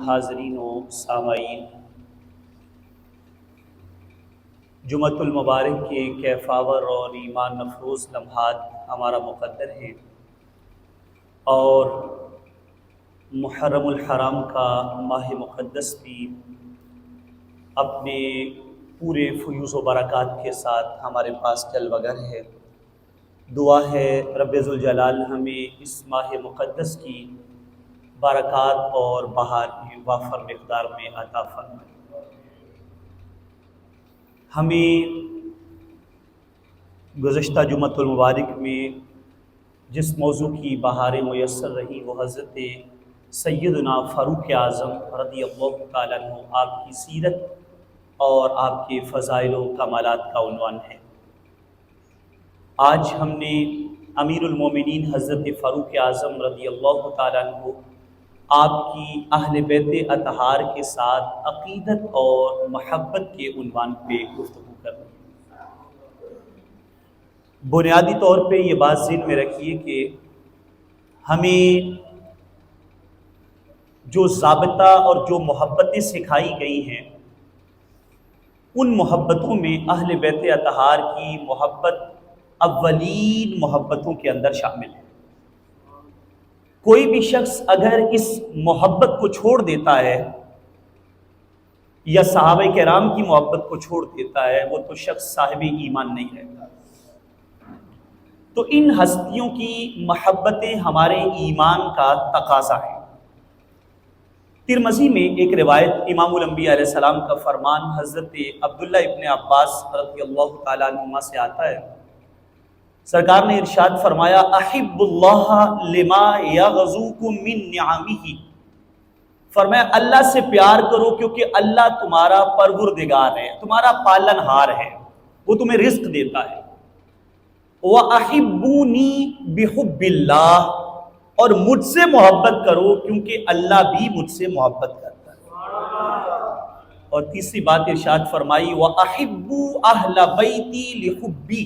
حاضرین و سامعین، جمعۃ المبارک کے کیفاور اور ایمان افروز لمحات ہمارا مقدر ہے، اور محرم الحرام کا ماہ مقدس بھی اپنے پورے فیوز و برکات کے ساتھ ہمارے پاس جلوہ گر ہے۔ دعا ہے رب ذوالجلال ہمیں اس ماہ مقدس کی برکات اور بہار وافر مقدار میں عطا فرمائے۔ ہمیں گزشتہ جمعۃ المبارک میں جس موضوع کی بہاریں میسر رہی وہ حضرت سیدنا فاروق اعظم رضی اللہ تعالیٰ عنہ آپ کی سیرت اور آپ کے فضائل و کمالات کا عنوان ہے۔ آج ہم نے امیر المومنین حضرت فاروق اعظم رضی اللہ تعالیٰ عنہ آپ کی اہل بیت اطہار کے ساتھ عقیدت اور محبت کے عنوان پہ گفتگو کرنی ہے۔ بنیادی طور پہ یہ بات ذہن میں رکھیے کہ ہمیں جو ضابطہ اور جو محبتیں سکھائی گئی ہیں ان محبتوں میں اہل بیت اطہار کی محبت اولین محبتوں کے اندر شامل ہے۔ کوئی بھی شخص اگر اس محبت کو چھوڑ دیتا ہے یا صحابہ کرام کی محبت کو چھوڑ دیتا ہے وہ تو شخص صاحب ایمان نہیں رہتا۔ تو ان ہستیوں کی محبتیں ہمارے ایمان کا تقاضا ہے۔ ترمذی میں ایک روایت امام الانبیاء علیہ السلام کا فرمان حضرت عبداللہ ابن عباس رضی اللہ تعالیٰ عنہما سے آتا ہے۔ سرکار نے ارشاد فرمایا احب اللہ لما یغزوکم من نعمہ، فرمایا اللہ سے پیار کرو کیونکہ اللہ تمہارا پروردگار ہے، تمہارا پالن ہار ہے، وہ تمہیں رزق دیتا ہے۔ وَأَحِبُّونِي بِحُبِّ اللَّهِ، اور مجھ سے محبت کرو کیونکہ اللہ بھی مجھ سے محبت کرتا ہے۔ اور تیسری بات ارشاد فرمائی وَأَحِبُّوا أَهْلَ بَيْتِي لِحُبِّي،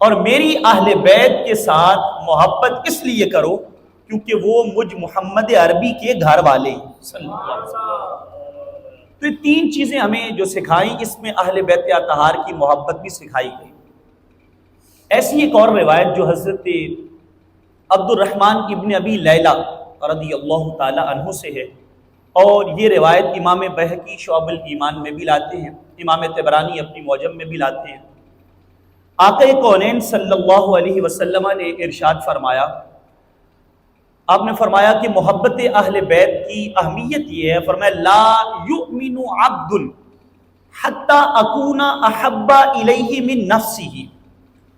اور میری اہل بیت کے ساتھ محبت اس لیے کرو کیونکہ وہ مجھ محمد عربی کے گھر والے ہیں صلی اللہ علیہ وسلم۔ تو یہ تین چیزیں ہمیں جو سکھائیں، اس میں اہل بیت اطہار کی محبت بھی سکھائی گئی۔ ایسی ایک اور روایت جو حضرت عبد الرحمن ابن ابی لیلہ رضی اللہ تعالی عنہ سے ہے، اور یہ روایت امام بہقی شعب الایمان میں بھی لاتے ہیں، امام طبرانی اپنی معجم میں بھی لاتے ہیں۔ آقا کونین صلی اللہ علیہ وسلم نے ارشاد فرمایا، آپ نے فرمایا کہ محبت اہل بیت کی اہمیت یہ ہے، فرمایا لا یؤمن عبد حتی اکون احب الیہ من نفسہ،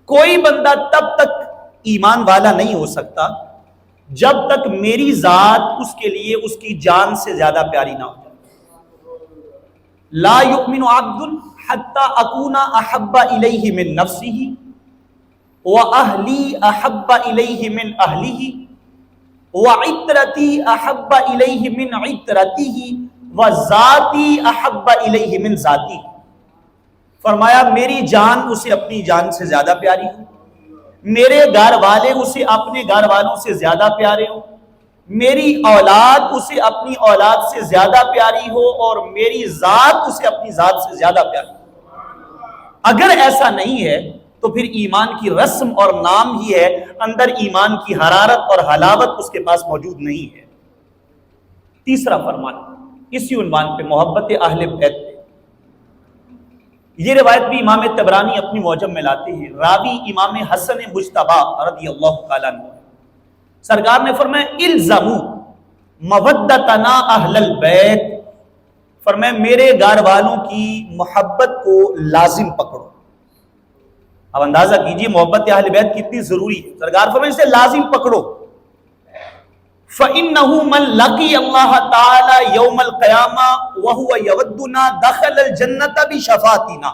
کوئی بندہ تب تک ایمان والا نہیں ہو سکتا جب تک میری ذات اس کے لیے اس کی جان سے زیادہ پیاری نہ ہو جائے۔ لا یؤمن عبد حتی اکون احب الیہ من نفسہ واہلی احب الیہ من اہلہ وعطرتی احب الیہ من عطرتہ وذاتی احب الیہ من ذاتی، فرمایا میری جان اسے اپنی جان سے زیادہ پیاری ہو، میرے گھر والے اسے اپنے گھر والوں سے زیادہ پیارے ہو، میری اولاد اسے اپنی اولاد سے زیادہ پیاری ہو، اور میری ذات اسے اپنی ذات سے زیادہ پیاری ہو۔ اگر ایسا نہیں ہے تو پھر ایمان کی رسم اور نام ہی ہے، اندر ایمان کی حرارت اور حلاوت اس کے پاس موجود نہیں ہے۔ تیسرا فرمان اسی عنوان پہ محبت اہل بیت پہ، یہ روایت بھی امام طبرانی اپنی معجم میں لاتے ہیں، راوی امام حسن مجتبی رضی اللہ تعالیٰ عنہ، سرکار نے فرمایا الزموا مودتنا اہل البیت، فرمایا میرے گھر والوں کی محبت کو لازم پکڑو۔ اب اندازہ کیجئے محبت اہل بیت کتنی ضروری ہے، سرکار فرمایا اسے لازم پکڑو۔ فَإِنَّهُ مَنْ لَقِيَ اللَّهَ تَعَالَى يَوْمَ الْقِيَامَةِ وَهُوَ يَوَدُّنَا دَخَلَ الْجَنَّةَ بِشَفَاعَتِنَا،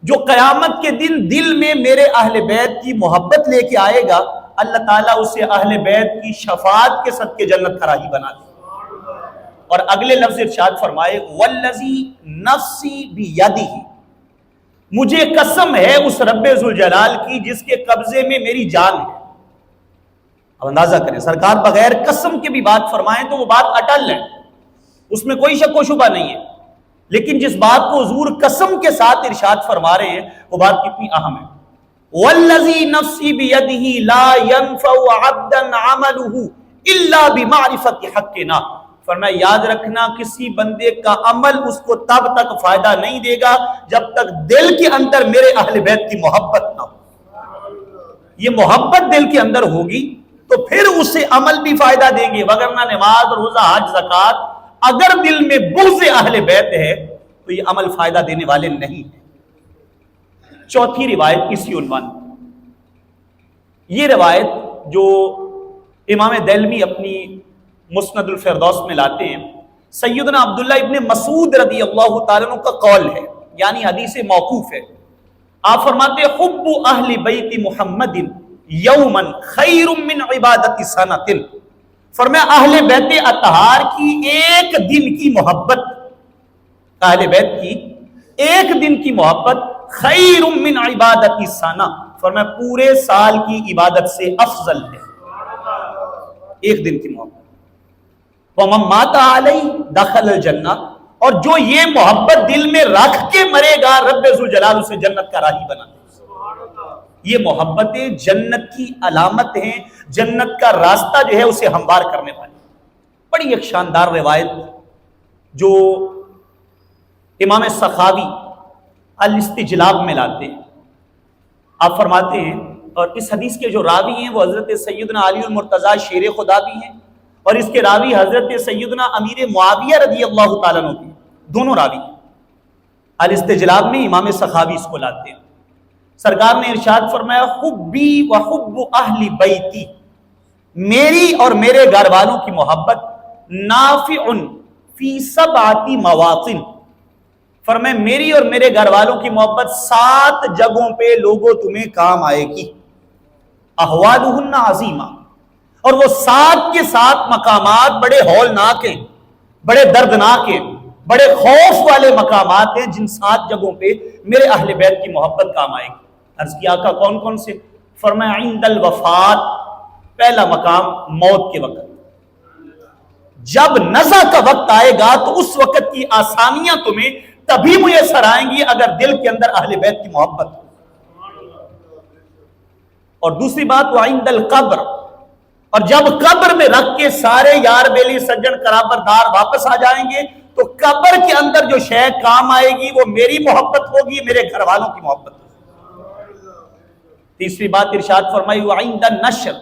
جو قیامت کے دن دل میں میرے اہل بیت کی محبت لے کے آئے گا، اللہ تعالیٰ اسے اہل بیت کی شفاعت کے صدقے جنت کا راہی بنا دے۔ اور اگلے لفظ ارشاد فرمائے وَالَّذِي نَفْسِي بِيَدِهِ، مجھے قسم ہے اس رب ذوالجلال کی جس کے قبضے میں میری جان ہے، اب اندازہ کریں، سرکار بغیر قسم کے بھی بات فرمائیں تو وہ بات اٹل ہے، اس میں کوئی شک و شبہ نہیں ہے، لیکن جس بات کو حضور قسم کے ساتھ ارشاد فرما رہے ہیں وہ بات کتنی اہم ہے۔ والذی نفسی بیدہ لا ينفع عبدا عملہ الا بمعرفت حقنا، فرمایا یاد رکھنا کسی بندے کا عمل اس کو تب تک فائدہ نہیں دے گا جب تک دل کے اندر میرے اہل بیت کی محبت نہ ہو۔ یہ محبت دل کے اندر ہوگی تو پھر اسے عمل بھی فائدہ دیں گے، وگرنہ نماز روزہ حج زکوٰۃ اگر دل میں بغض اہل بیت ہے تو یہ عمل فائدہ دینے والے نہیں ہیں۔ چوتھی روایت اسی عنوان، یہ روایت جو امام دہلوی اپنی مسند الفردوس میں لاتے ہیں، سیدنا عبداللہ ابن مسعود رضی اللہ تعالیٰ عنہ کا قول ہے، یعنی حدیث موقوف ہے۔ آپ فرماتے ہیں حب اہل بیت محمد یوما خیر من عبادت سنۃ، فرمایا اہل بیت اطہار کی ایک دن کی محبت، اہل بیت کی ایک دن کی محبت خیر من عبادت سنہ، فرمایا پورے سال کی عبادت سے افضل ہے، ایک دن کی محبت۔ وَمَن مَاتَ عَلَيْهِ دَخَلَ الْجَنَّةَ، اور جو یہ محبت دل میں رکھ کے مرے گا رب ذوالجلال اسے جنت کا راہی بنا دے۔ یہ محبتیں جنت کی علامت ہیں، جنت کا راستہ جو ہے اسے ہموار کرنے والی۔ بڑی ایک شاندار روایت جو امام سخاوی الاستجلاب میں لاتے ہیں، آپ فرماتے ہیں، اور اس حدیث کے جو راوی ہیں وہ حضرت سیدنا علی المرتضیٰ شیر خدا بھی ہیں، اور اس کے راوی حضرت سیدنا امیر معاویہ رضی اللہ تعالیٰ عنہ بھی، دونوں راوی ہیں۔ الاستجلاب میں امام سخاوی اس کو لاتے ہیں، سرکار نے ارشاد فرمایا حبی و حب اہل بیتی، میری اور میرے گھر والوں کی محبت نافع فی سبعۃ مواطن، فرمایا میری اور میرے گھر والوں کی محبت 7 جگہوں پہ لوگوں تمہیں کام آئے گی، احوالہن عظیمہ، اور وہ 7 کے 7 مقامات بڑے ہولناک ہیں، بڑے دردناک ہیں، بڑے خوف والے مقامات ہیں، جن 7 جگہوں پہ میرے اہل بیت کی محبت کام آئے گی۔ عرض کیا آقا کون کون سے؟ فرمایا عند الوفات، پہلا مقام موت کے وقت، جب نزع کا وقت آئے گا تو اس وقت کی آسانیاں تمہیں تبھی میسر آئیں گی اگر دل کے اندر اہل بیت کی محبت ہو۔ اور دوسری بات وعند القبر، اور جب قبر میں رکھ کے سارے یار بیلی سجن قرابردار واپس آ جائیں گے تو قبر کے اندر جو شے کام آئے گی وہ میری محبت ہوگی، میرے گھر والوں کی محبت ہوگی۔ تیسری بات ارشاد فرمائی وعند النشر،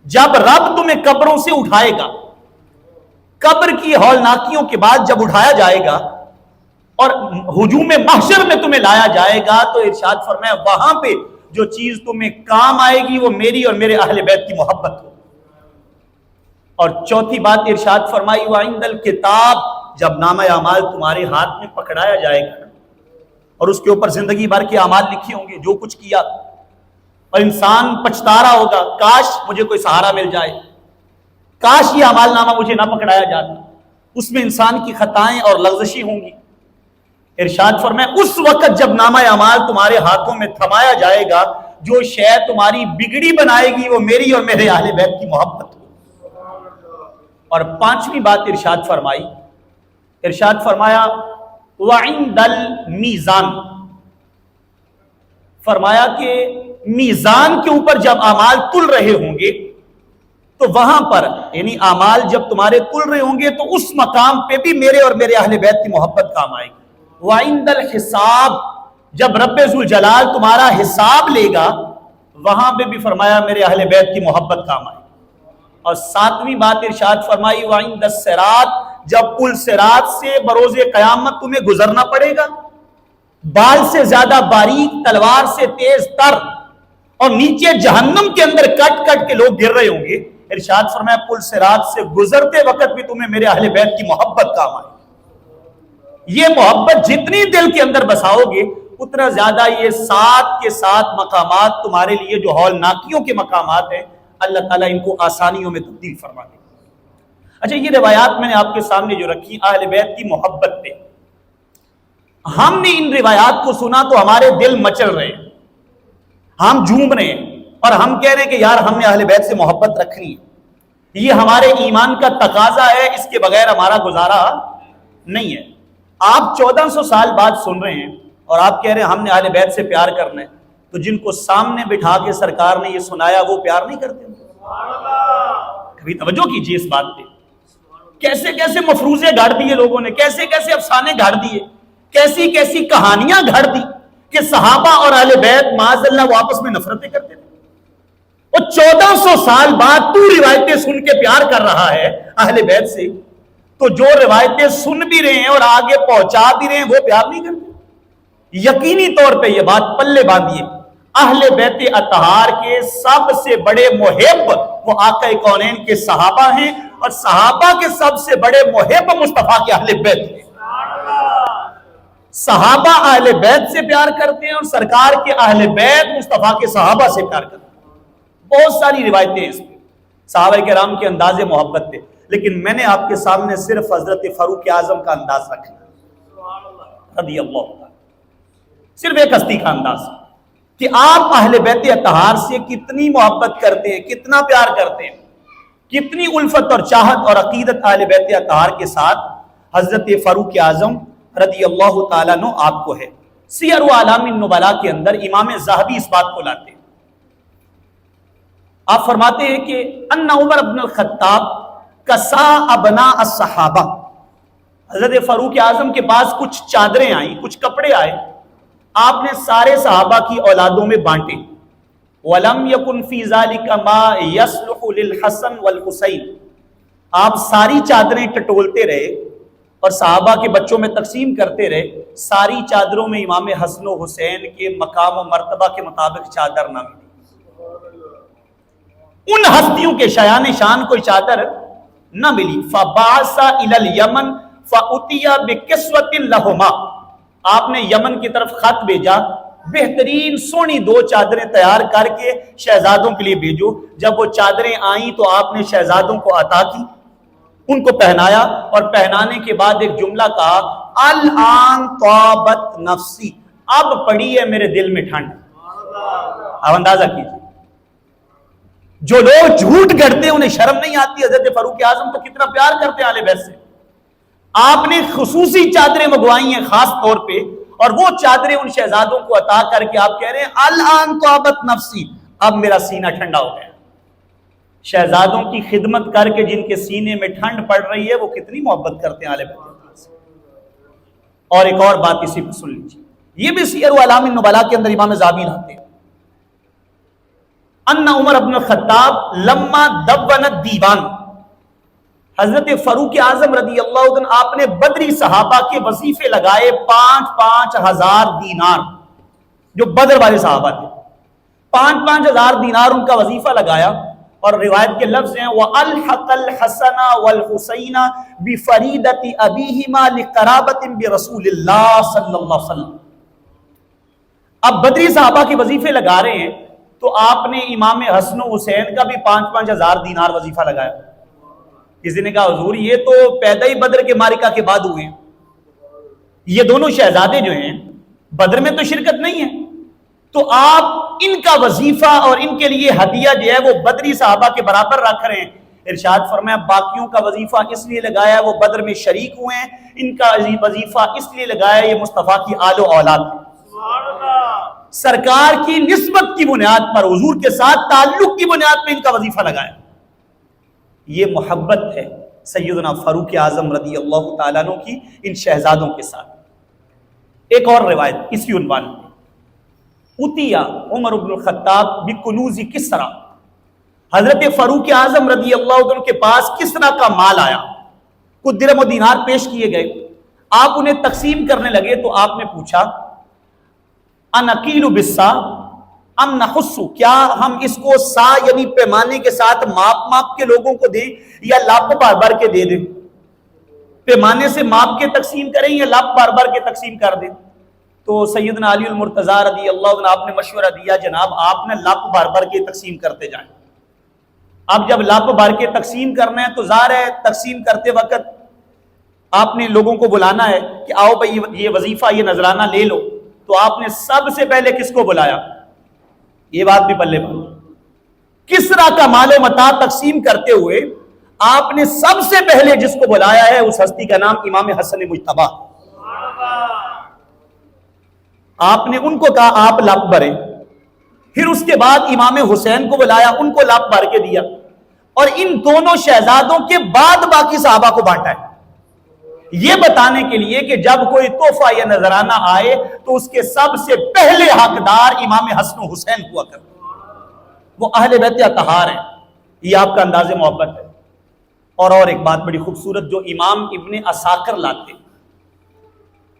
جب رب تمہیں قبروں سے اٹھائے گا، قبر کی ہولناکیوں کے بعد جب اٹھایا جائے گا اور ہجوم محشر میں تمہیں لایا جائے گا تو ارشاد فرمایا وہاں پہ جو چیز تمہیں کام آئے گی وہ میری اور میرے اہل بیت کی محبت ہو۔ اور چوتھی بات ارشاد فرمائی وعند الکتاب، جب نامہ اعمال تمہارے ہاتھ میں پکڑایا جائے گا اور اس کے اوپر زندگی بھر کے اعمال لکھے ہوں گے، جو کچھ کیا، اور انسان پچھتا رہا ہوگا کاش مجھے کوئی سہارا مل جائے، کاش یہ اعمال نامہ مجھے نہ پکڑایا جاتا، اس میں انسان کی خطائیں اور لغزشیں ہوں گی۔ ارشاد فرمایا اس وقت جب نامہ اعمال تمہارے ہاتھوں میں تھمایا جائے گا جو شے تمہاری بگڑی بنائے گی وہ میری اور میرے اہل بیت کی محبت ہو۔ اور پانچویں بات ارشاد فرمائی، ارشاد فرمایا وعند المیزان، فرمایا کہ میزان کے اوپر جب اعمال تل رہے ہوں گے تو وہاں پر، یعنی اعمال جب تمہارے تل رہے ہوں گے تو اس مقام پہ بھی میرے اور میرے اہل بیت کی محبت کام آئے گی۔ وعند الحساب، جب رب ذوالجلال تمہارا حساب لے گا وہاں پہ بھی فرمایا میرے اہل بیت کی محبت کام آئے گی۔ اور ساتویں بات ارشاد فرمائی وعند الصراط، جب پل صراط سے بروز قیامت تمہیں گزرنا پڑے گا، بال سے زیادہ باریک، تلوار سے تیز تر، اور نیچے جہنم کے اندر کٹ کٹ کے لوگ گر رہے ہوں گے، ارشاد فرمایا پل صراط سے گزرتے وقت بھی تمہیں میرے اہل بیت کی محبت کام آئے۔ یہ محبت جتنی دل کے اندر بساؤ گے اتنا زیادہ یہ 7 کے 7 مقامات تمہارے لیے جو ہولناکیوں کے مقامات ہیں اللہ تعالیٰ ان کو آسانیوں میں تبدیل فرما دے۔ اچھا، یہ روایات میں نے آپ کے سامنے جو رکھی اہل بیت کی محبت پہ، ہم نے ان روایات کو سنا تو ہمارے دل مچل رہے ہیں، ہم جھوم رہے ہیں، اور ہم کہہ رہے ہیں کہ یار ہم نے اہل بیت سے محبت رکھنی ہے، یہ ہمارے ایمان کا تقاضا ہے، اس کے بغیر ہمارا گزارا نہیں ہے۔ آپ 1400 سال بعد سن رہے ہیں اور آپ کہہ رہے ہیں ہم نے اہل بیت سے پیار کرنا ہے، تو جن کو سامنے بٹھا کے سرکار نے یہ سنایا وہ پیار نہیں کرتے؟ کبھی توجہ کیجئے اس بات پہ، کیسے کیسے مفروضے گھڑ دیے لوگوں نے، کیسے کیسے افسانے گھڑ دیے، کیسی کیسی کہانیاں گھڑ دی کہ صحابہ اور اہل بیت معاذ اللہ وہ آپس میں نفرتیں کرتے تھے۔ اور 1400 سال بعد تو روایتیں سن کے پیار کر رہا ہے اہل بیت سے، تو جو روایتیں سن بھی رہے ہیں اور آگے پہنچا بھی رہے ہیں وہ پیار نہیں کرتے؟ یقینی طور پہ یہ بات پلے باندھیے، اہل بیت اطہار کے سب سے بڑے محب وہ آقا کونین کے صحابہ ہیں، اور صحابہ کے سب سے بڑے محب مصطفیٰ کے اہل بیت ہیں۔ صحابہ اہل بیت سے پیار کرتے ہیں اور سرکار کے اہل بیت مصطفیٰ کے صحابہ سے پیار کرتے ہیں۔ بہت ساری روایتیں اس میں صحابہ کرام کے انداز محبت تھے، لیکن میں نے آپ کے سامنے صرف حضرت فاروق اعظم کا انداز رکھا رضی اللہ عنہ، صرف ایک ہستی کا انداز کہ آپ اہل بیت اطہار سے کتنی محبت کرتے ہیں، کتنا پیار کرتے ہیں، کتنی الفت اور چاہت اور عقیدت اہل بیت اطہار کے ساتھ حضرت فاروق اعظم رضی اللہ تعالیٰ عنہ آپ کو ہے۔ سیر اعلام النبلاء کے اندر امام ذہبی اس بات کو لاتے ہیں، آپ فرماتے ہیں کہ ان عمر بن الخطاب کسا ابناء الصحابہ، حضرت فاروق اعظم کے پاس کچھ چادریں آئیں، کچھ کپڑے آئے، آپ نے سارے صحابہ کی اولادوں میں بانٹے۔ وَلَمْ يَكُنْ فِي ذَلِكَ مَا يَصْلُحُ لِلْحَسَنِ وَالْحُسَيْنِ، آپ ساری چادریں ٹٹولتے رہے اور صحابہ کے بچوں میں تقسیم کرتے رہے، ساری چادروں میں امام حسن و حسین کے مقام و مرتبہ کے مطابق چادر نہ ملی۔ ان ہستیوں کے شایان شان کوئی چادر نہ ملی۔ فَبَعَثَ إِلَى الْيَمَنِ فَأُتِيَ بِكِسْوَةٍ لَهُمَا، آپ نے یمن کی طرف خط بھیجا، بہترین سونی 2 چادریں تیار کر کے شہزادوں کے لیے بھیجو۔ جب وہ چادریں آئیں تو آپ نے شہزادوں کو عطا کی، ان کو پہنایا، اور پہنانے کے بعد ایک جملہ کہا، الآن طابت نفسی، اب پڑی ہے میرے دل میں ٹھنڈ۔ اب اندازہ کیجیے، جو لوگ جھوٹ گڑتے ہیں انہیں شرم نہیں آتی، حضرت فاروق اعظم تو کتنا پیار کرتے ہیں اہل بیت سے۔ آپ نے خصوصی چادریں منگوائی ہیں خاص طور پہ، اور وہ چادریں ان شہزادوں کو عطا کر کے آپ کہہ رہے ہیں الآن طابت نفسی، اب میرا سینہ ٹھنڈا ہو گیا۔ شہزادوں کی خدمت کر کے جن کے سینے میں ٹھنڈ پڑ رہی ہے وہ کتنی محبت کرتے ہیں اہل بیت سے۔ اور ایک اور بات اسی پہ سن لیجیے، یہ بھی سیر اعلام النبلاء کے اندر امام ذہبی لاتے ہیں، ان عمر بن الخطاب لما دون الدیوان، حضرت فاروق اعظم رضی اللہ عنہ آپ نے بدری صحابہ کے وظیفے لگائے 5,5 ہزار دینار، جو بدر والے صحابہ تھے 5,5 ہزار دینار ان کا وظیفہ لگایا، اور روایت کے لفظ ہیں وَأَلْحَقَ الْحَسَنَ وَالْحُسَيْنَ بِفَرِيدَةِ أَبِيهِمَا لِقَرَابَةٍ بِرَسُولِ اللَّهِ صلی اللہ علیہ وسلم۔ اب بدری صحابہ کے وظیفے لگا رہے ہیں تو آپ نے امام حسن و حسین کا بھی 5,5 ہزار دینار وظیفہ لگایا۔ کسی نے کہا حضور یہ تو پیدا ہی بدر کے معرکہ کے بعد ہوئے ہیں، یہ دونوں شہزادے جو ہیں بدر میں تو شرکت نہیں ہے، تو آپ ان کا وظیفہ اور ان کے لیے ہدیہ جو ہے وہ بدری صحابہ کے برابر رکھ رہے ہیں۔ ارشاد فرمایا باقیوں کا وظیفہ اس لیے لگایا وہ بدر میں شریک ہوئے ہیں، ان کا وظیفہ اس لیے لگایا یہ مصطفیٰ کی آل و اولاد ہے۔ سرکار کی نسبت کی بنیاد پر، حضور کے ساتھ تعلق کی بنیاد پر ان کا وظیفہ لگایا۔ یہ محبت ہے سیدنا فاروق اعظم رضی اللہ تعالیٰ عنہ کی ان شہزادوں کے ساتھ۔ ایک اور روایت اسی عنوان میں، اتیا عمر بن الخطاب بکنوز کسرا، حضرت فاروق اعظم رضی اللہ عنہ کے پاس کسرا کا مال آیا، کچھ درہم و دینار پیش کیے گئے، آپ انہیں تقسیم کرنے لگے تو آپ نے پوچھا انقیل بالسا ام نحسو، کیا ہم اس کو سا یعنی پیمانے کے ساتھ ماپ کے لوگوں کو دیں یا لپ بھر کے دے دیں؟ پیمانے سے ماپ کے تقسیم کریں یا لپ بھر کے تقسیم کر دیں؟ تو سیدنا علی المرتضیٰ رضی اللہ عنہ آپ نے مشورہ دیا جناب آپ نے لپ بھر کے تقسیم کرتے جائیں۔ اب جب لپ بھر کے تقسیم کرنا ہے تو ظاہر ہے تقسیم کرتے وقت آپ نے لوگوں کو بلانا ہے کہ آؤ بھائی یہ وظیفہ یہ نذرانہ لے لو، تو آپ نے سب سے پہلے کس کو بلایا؟ یہ بات بھی پلے باندھو، کسرا کا مال و متاع تقسیم کرتے ہوئے آپ نے سب سے پہلے جس کو بلایا ہے اس ہستی کا نام امام حسن مجتبی. آپ نے ان کو کہا آپ لاپ بھریں. پھر اس کے بعد امام حسین کو بلایا, ان کو لاپ بھر کے دیا, اور ان دونوں شہزادوں کے بعد باقی صحابہ کو بانٹا ہے, یہ بتانے کے لیے کہ جب کوئی تحفہ یا نذرانہ آئے تو اس کے سب سے پہلے حقدار امام حسن و حسین ہوا کرتے, وہ اہل بیت اطہار ہیں. یہ آپ کا انداز محبت ہے. اور ایک بات بڑی خوبصورت جو امام ابن عساکر لاتے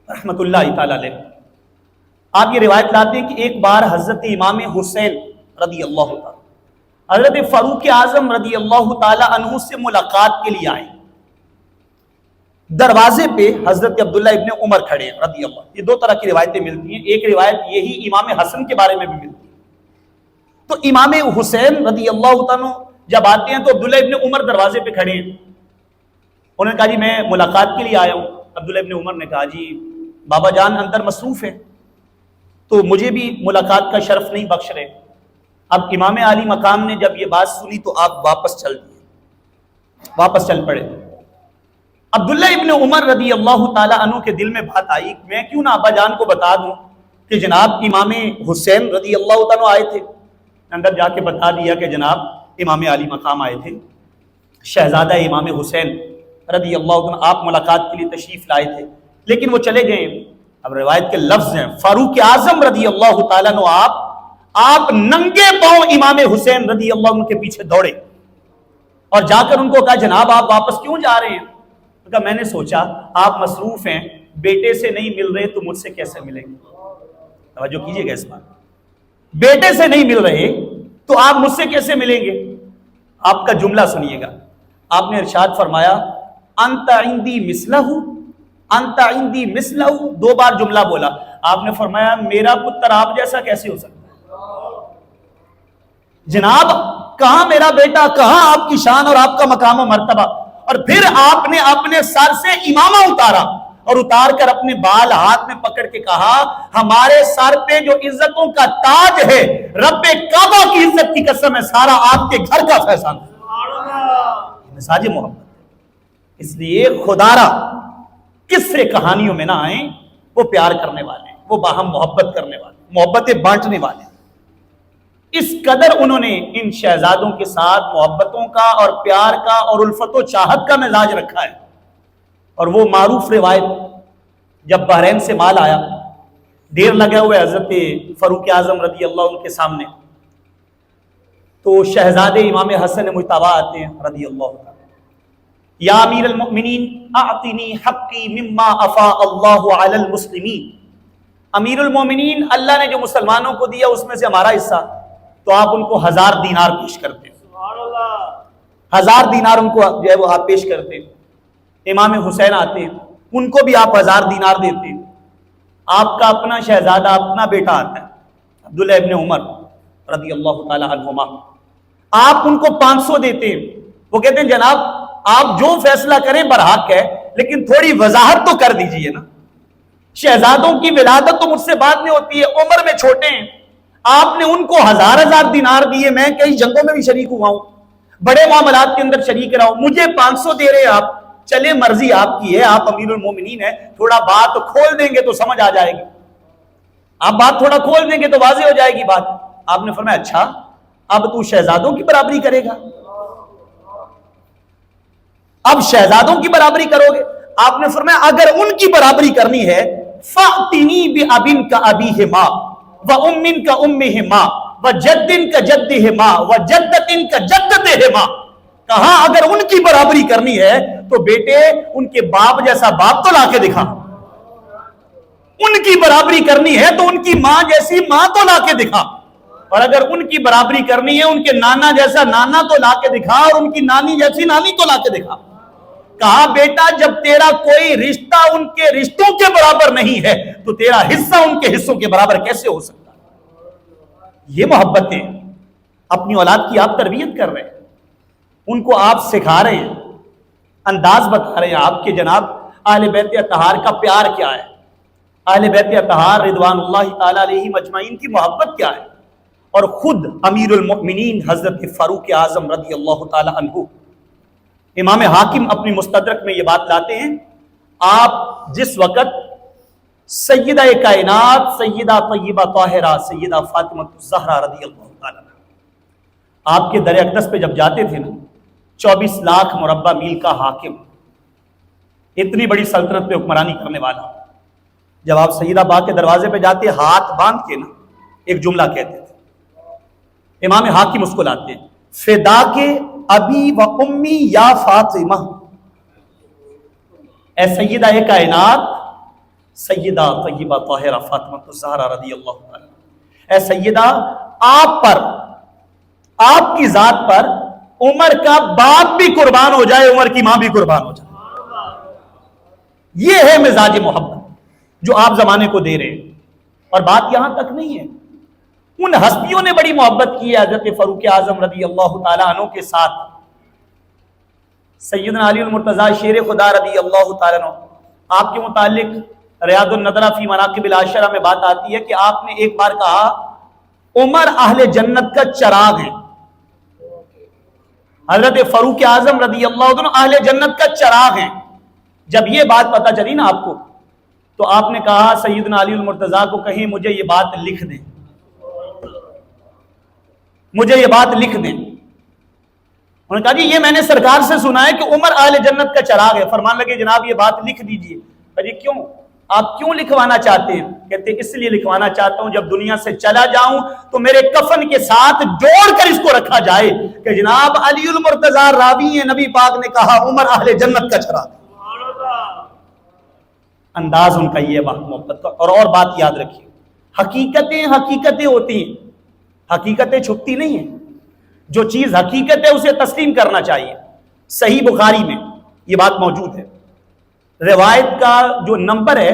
رحمت اللہ تعالی علیہ, آپ یہ روایت لاتے ہیں کہ ایک بار حضرت امام حسین رضی اللہ تعالی حضرت فاروق اعظم رضی اللہ تعالی عنہ سے ملاقات کے لیے آئے. دروازے پہ حضرت عبداللہ ابن عمر کھڑے ہیں رضی اللہ. یہ دو طرح کی روایتیں ملتی ہیں, ایک روایت یہی امام حسن کے بارے میں بھی ملتی ہے. تو امام حسین رضی اللہ تعالیٰ جب آتے ہیں تو عبداللہ ابن عمر دروازے پہ کھڑے ہیں. انہوں نے کہا جی میں ملاقات کے لیے آیا ہوں. عبداللہ ابن عمر نے کہا جی بابا جان اندر مصروف ہے تو مجھے بھی ملاقات کا شرف نہیں بخش رہے. اب امام عالی مقام نے جب یہ بات سنی تو آپ واپس چل پڑے. عبداللہ ابن عمر رضی اللہ تعالی عنہ کے دل میں بات آئی, میں کیوں نہ ابا جان کو بتا دوں کہ جناب امام حسین رضی اللہ تعالیٰ آئے تھے. اندر جا کے بتا دیا کہ جناب امام عالی مقام آئے تھے, شہزادہ امام حسین رضی اللہ عنہ آپ ملاقات کے لیے تشریف لائے تھے, لیکن وہ چلے گئے. اب روایت کے لفظ ہیں فاروق اعظم رضی اللہ تعالیٰ عنہ آپ ننگے پاؤں امام حسین رضی اللہ عنہ کے پیچھے دوڑے اور جا کر ان کو کہا جناب آپ واپس کیوں جا رہے ہیں؟ کہا میں نے سوچا آپ مصروف ہیں, بیٹے سے نہیں مل رہے تو مجھ سے کیسے ملیں گے. توجہ کیجئے گا اس بات, بیٹے سے نہیں مل رہے تو آپ مجھ سے کیسے ملیں گے. آپ کا جملہ سنیے گا, آپ نے ارشاد فرمایا انت عندی مثلہ, انت عندی مثلہ, 2 بار جملہ بولا. آپ نے فرمایا میرا پتر آپ جیسا کیسے ہو سکتا ہے جناب, کہاں میرا بیٹا, کہاں آپ کی شان اور آپ کا مقام و مرتبہ. اور پھر آپ نے اپنے سر سے امامہ اتارا اور اتار کر اپنے بال ہاتھ میں پکڑ کے کہا ہمارے سر پہ جو عزتوں کا تاج ہے رب کعبہ کی عزت کی قسم ہے سارا آپ کے گھر کا فیضان ہے. مساج محبت. اس لیے خدارا کس سے کہانیوں میں نہ آئیں, وہ پیار کرنے والے, وہ باہم محبت کرنے والے, محبتیں بانٹنے والے. اس قدر انہوں نے ان شہزادوں کے ساتھ محبتوں کا اور پیار کا اور الفت و چاہت کا مزاج رکھا ہے. اور وہ معروف روایت جب بحرین سے مال آیا, ڈھیر لگے ہوئے حضرت فاروق اعظم رضی اللہ عنہ کے سامنے, تو شہزادے امام حسن مجتبی آتے ہیں رضی اللہ عنہ. یا امیر المؤمنین اعطنی حقی مما افاء اللہ علی المسلمین. امیر المؤمنین اللہ نے جو مسلمانوں کو دیا اس میں سے ہمارا حصہ, تو آپ ان کو 1000 دینار پیش کرتے. 1000 دینار ان کو جو ہے وہ آپ پیش کرتے. امام حسین آتے ہیں, ان کو بھی آپ 1000 دینار دیتے. آپ کا اپنا شہزادہ, اپنا بیٹا آتا ہے عبداللہ ابن عمر رضی اللہ تعالی عنہما, آپ ان کو 500 دیتے ہیں. وہ کہتے ہیں جناب آپ جو فیصلہ کریں برحق ہے, لیکن تھوڑی وضاحت تو کر دیجئے نا. شہزادوں کی ولادت تو مجھ سے بعد میں ہوتی ہے, عمر میں چھوٹے ہیں. آپ نے ان کو 1000 دینار دیے, میں کئی جنگوں میں بھی شریک ہوا ہوں, بڑے معاملات کے اندر شریک رہا ہوں, مجھے 500 دے رہے آپ. چلے مرضی آپ کی ہے, آپ امیر المومنین ہیں, تھوڑا بات کھول دیں گے تو سمجھ آ جائے گی, آپ بات تھوڑا کھول دیں گے تو واضح ہو جائے گی بات. آپ نے فرمایا اچھا اب تو شہزادوں کی برابری کرے گا, اب شہزادوں کی برابری کرو گے. آپ نے فرمایا اگر ان کی برابری کرنی ہے فَأْتِنِي بِأَبٍ كَأَبِيهِمَا وَأُمٍّ كَأُمِّهِمَا وَجَدٍّ كَجَدِّهِمَا وَجَدَّةٍ كَجَدَّتِهِمَا. کہا اگر ان کی برابری کرنی ہے تو بیٹے ان کے باپ جیسا باپ تو لا کے دکھا, ان کی برابری کرنی ہے تو ان کی ماں جیسی ماں تو لا کے دکھا, اور اگر ان کی برابری کرنی ہے ان کے نانا جیسا نانا تو لا کے دکھا, اور ان کی نانی جیسی نانی تو لا کے دکھا. کہا بیٹا جب تیرا کوئی رشتہ ان کے رشتوں کے برابر نہیں ہے تو تیرا حصہ ان کے حصوں کے برابر کیسے ہو سکتا ہے. یہ محبتیں اپنی اولاد کی آپ تربیت کر رہے ہیں, ان کو آپ سکھا رہے ہیں, انداز بتا رہے ہیں آپ کے جناب اہل بیت اطہار کا پیار کیا ہے, اہل بیت اطہار رضوان اللہ تعالی علیہم اجمعین کی محبت کیا ہے. اور خود امیر المؤمنین حضرت فاروق اعظم رضی اللہ تعالی عنہ، امام حاکم اپنی مستدرک میں یہ بات لاتے ہیں، آپ جس وقت سیدہ کائنات سیدہ طیبہ طاہرہ سیدہ فاطمہ الزہرا رضی اللہ تعالی عنہ آپ کے در اقدس پہ جب جاتے تھے نا، 24 لاکھ مربع میل کا حاکم، اتنی بڑی سلطنت پہ حکمرانی کرنے والا، جب آپ سیدہ باغ کے دروازے پہ جاتے ہاتھ باندھ کے نا ایک جملہ کہتے تھے، امام حاکم اس کو لاتے ہیں، فدا کے ابی و امی یا فاطمہ، اے سیدہ کائنات سیدہ طیبہ طاہرہ فاطمہ الزہرا رضی اللہ عنہ، اے سیدہ آپ پر، آپ کی ذات پر عمر کا باپ بھی قربان ہو جائے، عمر کی ماں بھی قربان ہو جائے۔ یہ ہے مزاج محبت جو آپ زمانے کو دے رہے ہیں۔ اور بات یہاں تک نہیں ہے، ان ہستیوں نے بڑی محبت کی ہے حضرت فاروق اعظم رضی اللہ تعالی عنہ کے ساتھ۔ سیدنا علی المرتضیٰ شیر خدا رضی اللہ تعالی عنہ، آپ کے متعلق ریاض النظرہ فی مناقب العشرہ میں بات آتی ہے کہ آپ نے ایک بار کہا عمر اہل جنت کا چراغ ہے۔ حضرت فاروق اعظم رضی اللہ عنہ اہل جنت کا چراغ ہیں۔ جب یہ بات پتہ چلی نا آپ کو، تو آپ نے کہا سیدنا علی المرتضیٰ کو کہیں مجھے یہ بات لکھ دیں، مجھے یہ بات لکھ دیں۔ انہوں نے کہا جی یہ میں نے سرکار سے سنا ہے کہ عمر اہل جنت کا چراغ ہے۔ فرمان لگے جناب یہ بات لکھ دیجئے۔ جی کیوں؟ آپ کیوں لکھوانا چاہتے ہیں؟ کہتے ہیں اس لیے لکھوانا چاہتا ہوں جب دنیا سے چلا جاؤں تو میرے کفن کے ساتھ جوڑ کر اس کو رکھا جائے کہ جناب علی المرتضیٰ راوی ہیں، نبی پاک نے کہا عمر اہل جنت کا چراغ۔ انداز ان کا یہ محبت کا۔ اور بات یاد رکھیے، حقیقتیں ہوتی ہیں، حقیقتیں چھپتی نہیں ہیں۔ جو چیز حقیقت ہے اسے تسلیم کرنا چاہیے۔ صحیح بخاری میں یہ بات موجود ہے، روایت کا جو نمبر ہے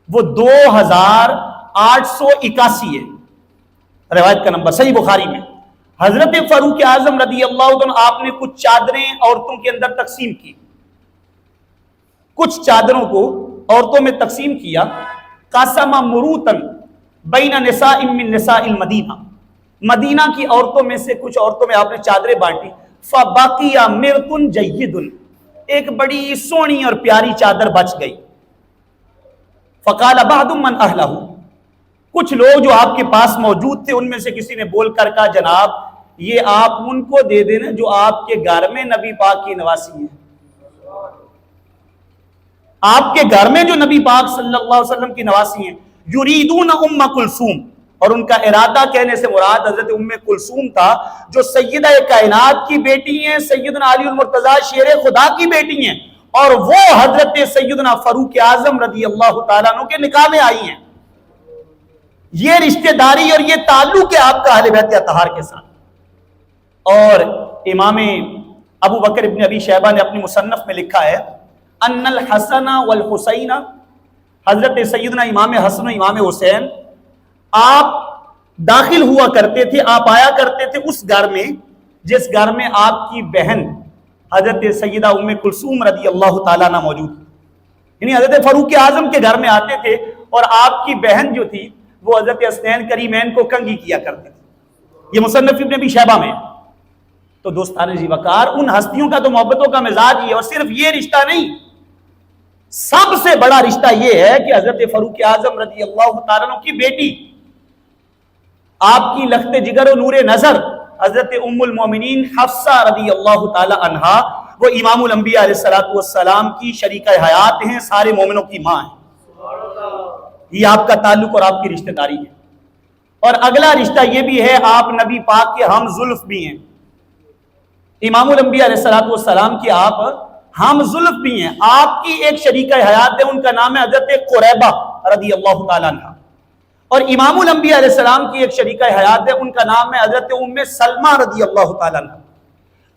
وہ 2881 ہے، روایت کا نمبر صحیح بخاری میں۔ حضرت فاروق اعظم رضی اللہ عنہ آپ نے کچھ چادریں عورتوں کے اندر تقسیم کی، کچھ چادروں کو عورتوں میں تقسیم کیا، قاسم مروتن بین نساء من نساء المدینہ، مدینہ کی عورتوں میں سے کچھ عورتوں میں آپ نے چادریں بانٹی، فبقی مرتن جید، ایک بڑی سونی اور پیاری چادر بچ گئی۔ فقال بعض من اہلہ، کچھ لوگ جو آپ کے پاس موجود تھے ان میں سے کسی نے بول کر کہا جناب یہ آپ ان کو دے دینا جو آپ کے گھر میں نبی پاک کی نواسی ہیں، آپ کے گھر میں جو نبی پاک صلی اللہ علیہ وسلم کی نواسی ہیں، یریدون ام کلثوم، اور ان کا ارادہ کہنے سے مراد حضرت ام کلثوم تھا جو سیدہ کائنات کی بیٹی ہیں، سیدنا علی المرتضیٰ شیر خدا کی بیٹی ہیں، اور وہ حضرت سیدنا فاروق اعظم رضی اللہ تعالیٰ عنہ کے نکاح میں آئی ہیں۔ یہ رشتہ داری اور یہ تعلق ہے آپ کا اہل بیت اطہار کے ساتھ۔ اور امام ابو بکر ابن ابی شیبہ نے اپنی مصنف میں لکھا ہے ان الحسن والحسین، حضرت سیدنا امام حسن و امام حسین آپ داخل ہوا کرتے تھے، آپ آیا کرتے تھے اس گھر میں جس گھر میں آپ کی بہن حضرت سیدہ ام کلثوم رضی اللہ تعالیٰ عنہ موجود تھی، یعنی حضرت فاروق اعظم کے گھر میں آتے تھے اور آپ کی بہن جو تھی وہ حضرت حسنین کریمین کو کنگھی کیا کرتے تھے۔ یہ مصنف ابن ابی شیبہ میں۔ تو دوستان جی وقار، ان ہستیوں کا تو محبتوں کا مزاج ہی ہے، اور صرف یہ رشتہ نہیں، سب سے بڑا رشتہ یہ ہے کہ حضرت فاروق اعظم رضی اللہ تعالیٰ عنہ کی بیٹی، آپ کی لخت جگر و نور نظر حضرت ام المومنین حفصہ رضی اللہ تعالی عنہا، وہ امام الانبیاء علیہ السلام کی شریکہ حیات ہیں، سارے مومنوں کی ماں ہیں۔ یہ آپ کا تعلق اور آپ کی رشتہ داری ہے۔ اور اگلا رشتہ یہ بھی ہے، آپ نبی پاک کے ہم زلف بھی ہیں، امام الانبیاء علیہ السلام کی آپ ہم زلف بھی ہیں۔ آپ کی ایک شریکہ حیات ہے، ان کا نام ہے حضرت قریبہ رضی اللہ تعالیٰ عنہ، اور امام الانبیاء علیہ السلام کی ایک شریکہ حیات ہے، ان کا نام ہے حضرت ام سلمہ رضی اللہ تعالیٰ عنہ۔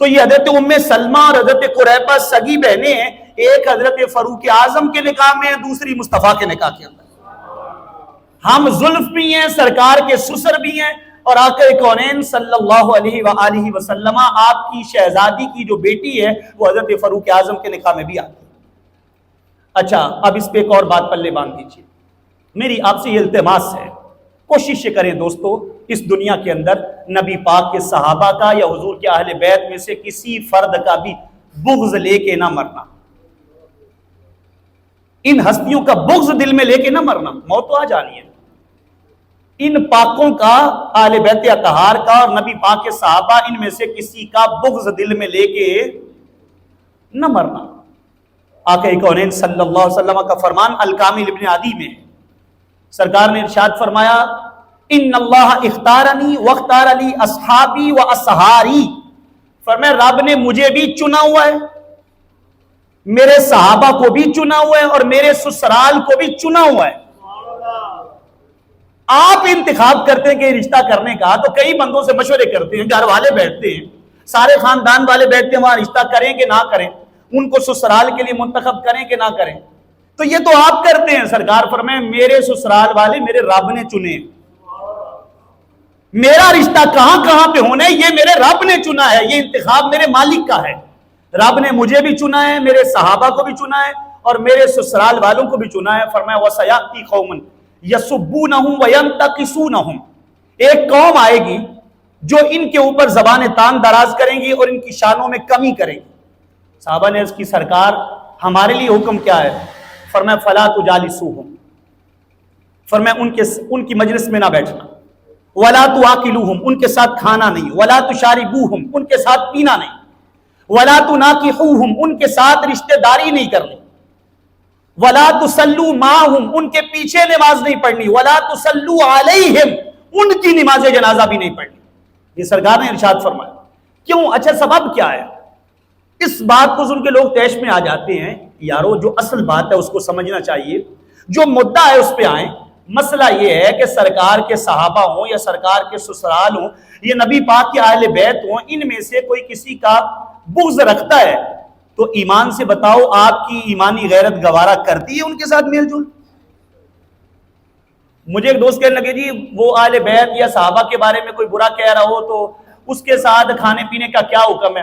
تو یہ حضرت ام سلمہ اور حضرت قریبہ سگی بہنیں ہیں، ایک حضرت فاروق اعظم کے نکاح میں، دوسری مصطفیٰ کے نکاح کے اندر۔ ہم زلف بھی ہیں، سرکار کے سسر بھی ہیں، اور آقا کونین صلی اللہ علیہ وآلہ وسلم آپ کی شہزادی کی جو بیٹی ہے وہ حضرت فاروق اعظم کے نکاح میں بھی آتی ہے۔ اچھا اب اس پہ ایک اور بات پلے باندھ دیجیے، میری آپ سے یہ التماس ہے، کوشش کریں دوستو اس دنیا کے اندر نبی پاک کے صحابہ کا یا حضور کے اہل بیت میں سے کسی فرد کا بھی بغض لے کے نہ مرنا، ان ہستیوں کا بغض دل میں لے کے نہ مرنا، موت تو آ جانی ہے۔ ان پاکوں کا، اہل بیت اطہار کا اور نبی پاک کے صحابہ، ان میں سے کسی کا بغض دل میں لے کے نہ مرنا۔ آقا کونین صلی اللہ علیہ وسلم کا فرمان الکامل ابن عدی میں ہے، سرکار نے ارشاد فرمایا ان اللہ اختارنی واختار لی اصحابی و اصحاری، فرمایا رب نے مجھے بھی چنا ہوا ہے، میرے صحابہ کو بھی چنا ہوا ہے، اور میرے سسرال کو بھی چنا ہوا ہے۔ آپ انتخاب کرتے ہیں کہ رشتہ کرنے کا تو کئی بندوں سے مشورے کرتے ہیں، گھر والے بیٹھتے ہیں، سارے خاندان والے بیٹھتے ہیں وہاں رشتہ کریں کہ نہ کریں، ان کو سسرال کے لیے منتخب کریں کہ نہ کریں، تو یہ تو آپ کرتے ہیں۔ سرکار فرمائے میرے سسرال والے میرے رب نے چنے، میرا رشتہ کہاں کہاں پہ ہونا ہے یہ میرے رب نے چنا ہے، یہ انتخاب میرے مالک کا ہے۔ رب نے مجھے بھی چنا ہے، میرے صحابہ کو بھی چنا ہے، اور میرے سسرال والوں کو بھی چنا ہے۔ فرمایا وَسَيَأْتِي قَوْمٌ يَسُبُّونَهُمْ وَيَنْتَقِصُونَهُمْ، ایک قوم آئے گی جو ان کے اوپر زبان تان دراز کریں گی اور ان کی شانوں میں کمی کریں گی۔ صحابہ نے عرض کی سرکار ہمارے لیے حکم کیا ہے؟ فرمایا فَلَا تُجَالِسُوهُمْ، فرمایا ان کی مجلس میں نہ بیٹھنا، وَلَا تُوَاكِلُوهُمْ، ان کے ساتھ کھانا نہیں، وَلَا تُشَارِبُوهُمْ، ان کے ساتھ پینا نہیں، وَلَا تُنَاكِحُوهُمْ، ان کے ساتھ رشتہ داری نہیں کرنی، وَلَا تُصَلُّوا مَعَهُمْ، ان کے پیچھے نماز نہیں پڑھنی، وَلَا تُصَلُّوا عَلَيْهِمْ، ان کی نماز جنازہ بھی نہیں پڑھنی۔ یہ سرکار نے ارشاد فرمایا۔ کیوں؟ اچھا سبب کیا ہے؟ اس بات کو سن کے لوگ طیش میں آ جاتے ہیں، یارو جو اصل بات ہے اس کو سمجھنا چاہیے، جو مدعا ہے اس پہ آئیں۔ مسئلہ یہ ہے کہ سرکار کے صحابہ ہوں یا سرکار کے سسرال ہوں، یہ نبی پاک کے اہل بیت ہوں، ان میں سے کوئی کسی کا بغض رکھتا ہے تو ایمان سے بتاؤ آپ کی ایمانی غیرت گوارا کرتی ہے ان کے ساتھ میل جول؟ مجھے ایک دوست کہنے لگے جی وہ اہل بیت یا صحابہ کے بارے میں کوئی برا کہہ رہا ہو تو اس کے ساتھ کھانے پینے کا کیا حکم ہے؟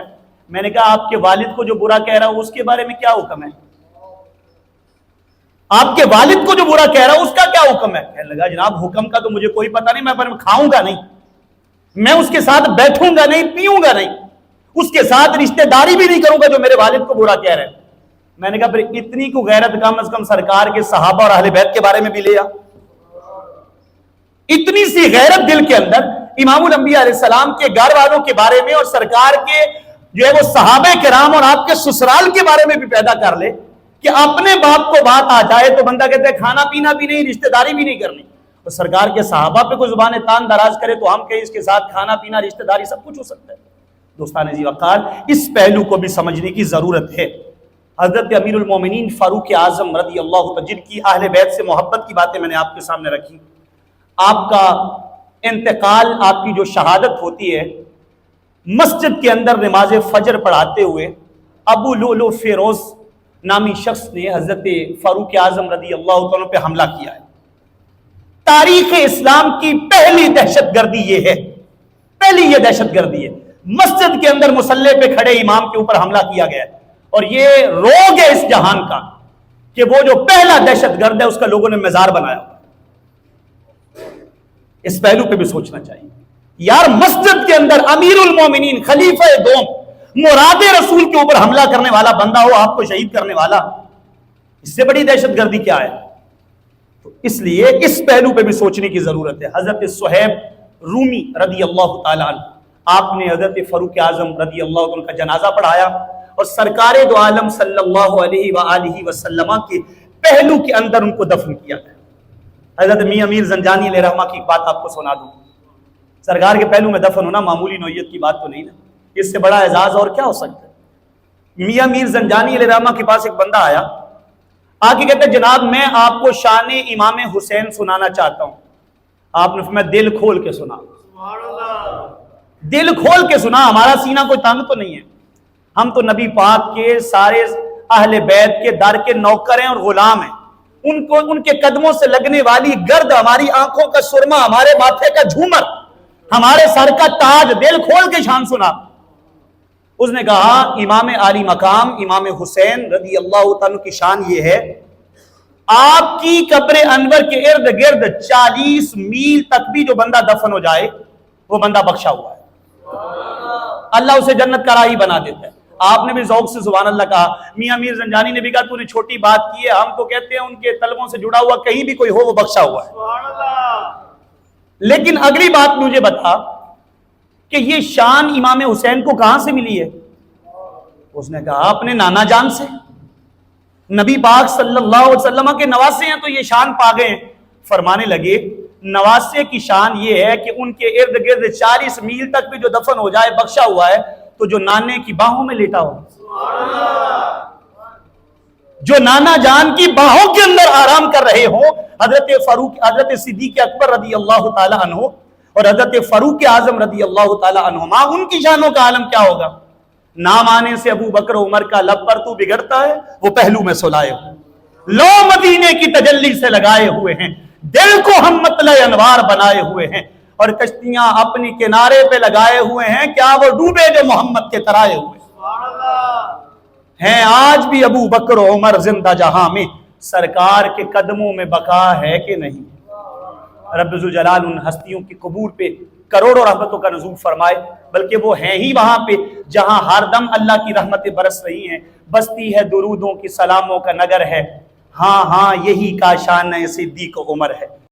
میں نے کہا آپ کے والد کو جو برا کہہ رہا ہو اس کے بارے میں کیا حکم ہے؟ آپ کے والد کو جو برا کہہ رہا ہو اس کا کیا حکم ہے؟ کہنے لگا جناب حکم کا تو مجھے کوئی پتہ نہیں، میں کھاؤں گا نہیں، میں اس کے ساتھ بیٹھوں گا نہیں، پیوں گا نہیں، اس کے ساتھ رشتہ داری بھی نہیں کروں گا جو میرے والد کو برا کہہ رہے ہیں۔ میں نے کہا پھر اتنی کو غیرت کم از کم سرکار کے صحابہ اور اہل بیت کے بارے میں بھی لے آ، اتنی سی غیرت دل کے اندر امام الانبیاء علیہ السلام کے گھر والوں کے بارے میں اور سرکار کے جو ہے وہ صحابہ کرام اور آپ کے سسرال کے بارے میں بھی پیدا کر لے کہ اپنے باپ کو بات آ جائے تو بندہ کہتا ہے کھانا پینا بھی نہیں، رشتہ داری بھی نہیں کرنی، اور سرکار کے صحابہ پہ کوئی زبان تان دراز کرے تو ہم کہیں اس کے ساتھ کھانا پینا رشتہ داری سب کچھ ہو سکتا ہے۔ دوستان عزیز وقار، اس پہلو کو بھی سمجھنے کی ضرورت ہے۔ حضرت امیر المومنین فاروق اعظم رضی اللہ عنہ جن کی اہل بیت سے محبت کی باتیں میں نے آپ کے سامنے رکھی، آپ کا انتقال، آپ کی جو شہادت ہوتی ہے، مسجد کے اندر نماز فجر پڑھاتے ہوئے ابو لؤلؤ فیروز نامی شخص نے حضرت فاروق اعظم رضی اللہ عنہ پہ حملہ کیا ہے۔ تاریخ اسلام کی پہلی دہشت گردی یہ ہے، پہلی یہ دہشت گردی ہے، مسجد کے اندر مصلی پہ کھڑے امام کے اوپر حملہ کیا گیا ہے، اور یہ روگ ہے اس جہان کا کہ وہ جو پہلا دہشت گرد ہے اس کا لوگوں نے مزار بنایا۔ اس پہلو پہ بھی سوچنا چاہیے یار، مسجد کے اندر امیر المومنین خلیفہ دوم مراد رسول کے اوپر حملہ کرنے والا بندہ ہو، آپ کو شہید کرنے والا، اس سے بڑی دہشت گردی کیا ہے؟ تو اس لیے اس پہلو پہ بھی سوچنے کی ضرورت ہے۔ حضرت صہیب رومی رضی اللہ تعالیٰ عنہ، آپ نے حضرت فاروق اعظم رضی اللہ عنہ کا جنازہ پڑھایا اور سرکار دو عالم صلی اللہ علیہ وآلہ وسلم کے پہلو کے اندر ان کو دفن کیا گیا۔ حضرت میاں میر زنجانی علیہ رحمہ کی بات آپ کو سنا دوں، سرکار کے پہلو میں دفن ہونا معمولی نوعیت کی بات تو نہیں نا، اس سے بڑا اعزاز اور کیا ہو سکتا ہے؟ میاں میر زنجانی علیہ رحمہ کے پاس ایک بندہ آیا، آ کے کہتے جناب میں آپ کو شان امام حسین سنانا چاہتا ہوں۔ آپ نے فرمایا دل کھول کے سنا، دل کھول کے سنا، ہمارا سینہ کوئی تنگ تو نہیں ہے، ہم تو نبی پاک کے سارے اہل بیت کے در کے نوکر ہیں اور غلام ہیں، ان کے قدموں سے لگنے والی گرد ہماری آنکھوں کا سرما، ہمارے ماتھے کا جھومر، ہمارے سر کا تاج، دل کھول کے شان سنا۔ اس نے کہا امام عالی مقام امام حسین رضی اللہ عنہ کی شان یہ ہے آپ کی قبر انور کے ارد گرد 40 میل تک بھی جو بندہ دفن ہو جائے وہ بندہ بخشا ہوا ہے، اللہ اسے جنت کا راہی بنا دیتا ہے۔ آپ نے بھی ذوق سے سبحان اللہ کہا، میاں میر زنجانی نے بھی کہا تو نے چھوٹی بات کی ہے، ہم تو کہتے ہیں ان کے طلبوں سے جڑا ہوا کہیں بھی کوئی ہو وہ بخشا ہوا ہے۔ لیکن اگلی بات مجھے بتا کہ یہ شان امام حسین کو کہاں سے ملی ہے؟ اس نے کہا اپنے نانا جان سے، نبی پاک صلی اللہ علیہ وسلم کے نواسے ہیں تو یہ شان پا گئے ہیں۔ فرمانے لگے نواسے کی شان یہ ہے کہ ان کے ارد گرد 40 میل تک بھی جو دفن ہو جائے بخشا ہوا ہے، تو جو نانے کی باہوں میں لیٹا ہو، جو نانا جان کی باہوں کے اندر آرام کر رہے ہوں، حضرت صدیق اکبر رضی اللہ تعالی عنہ اور حضرت فاروق اعظم رضی اللہ تعالی عنہما، ان کی شانوں کا عالم کیا ہوگا؟ نام آنے سے ابو بکر عمر کا لب پر تو بگڑتا ہے، وہ پہلو میں سلائے ہوئے، لو مدینے کی تجلی سے لگائے ہوئے ہیں، دل کو ہم مطلع انوار بنائے ہوئے ہیں، اور کشتیاں اپنی کنارے پہ لگائے ہوئے ہیں، کیا وہ ڈوبے جو محمد کے ترائے ہوئے ہیں؟ آج بھی ابو بکر و عمر زندہ جہاں میں سرکار کے قدموں میں بقا ہے کہ نہیں؟ رب ذوالجلال ان ہستیوں کی قبور پہ کروڑوں رحمتوں کا نزول فرمائے، بلکہ وہ ہیں ہی وہاں پہ جہاں ہر دم اللہ کی رحمتیں برس رہی ہیں، بستی ہے درودوں کی سلاموں کا نگر ہے، ہاں ہاں یہی کا شان صدیق عمر ہے۔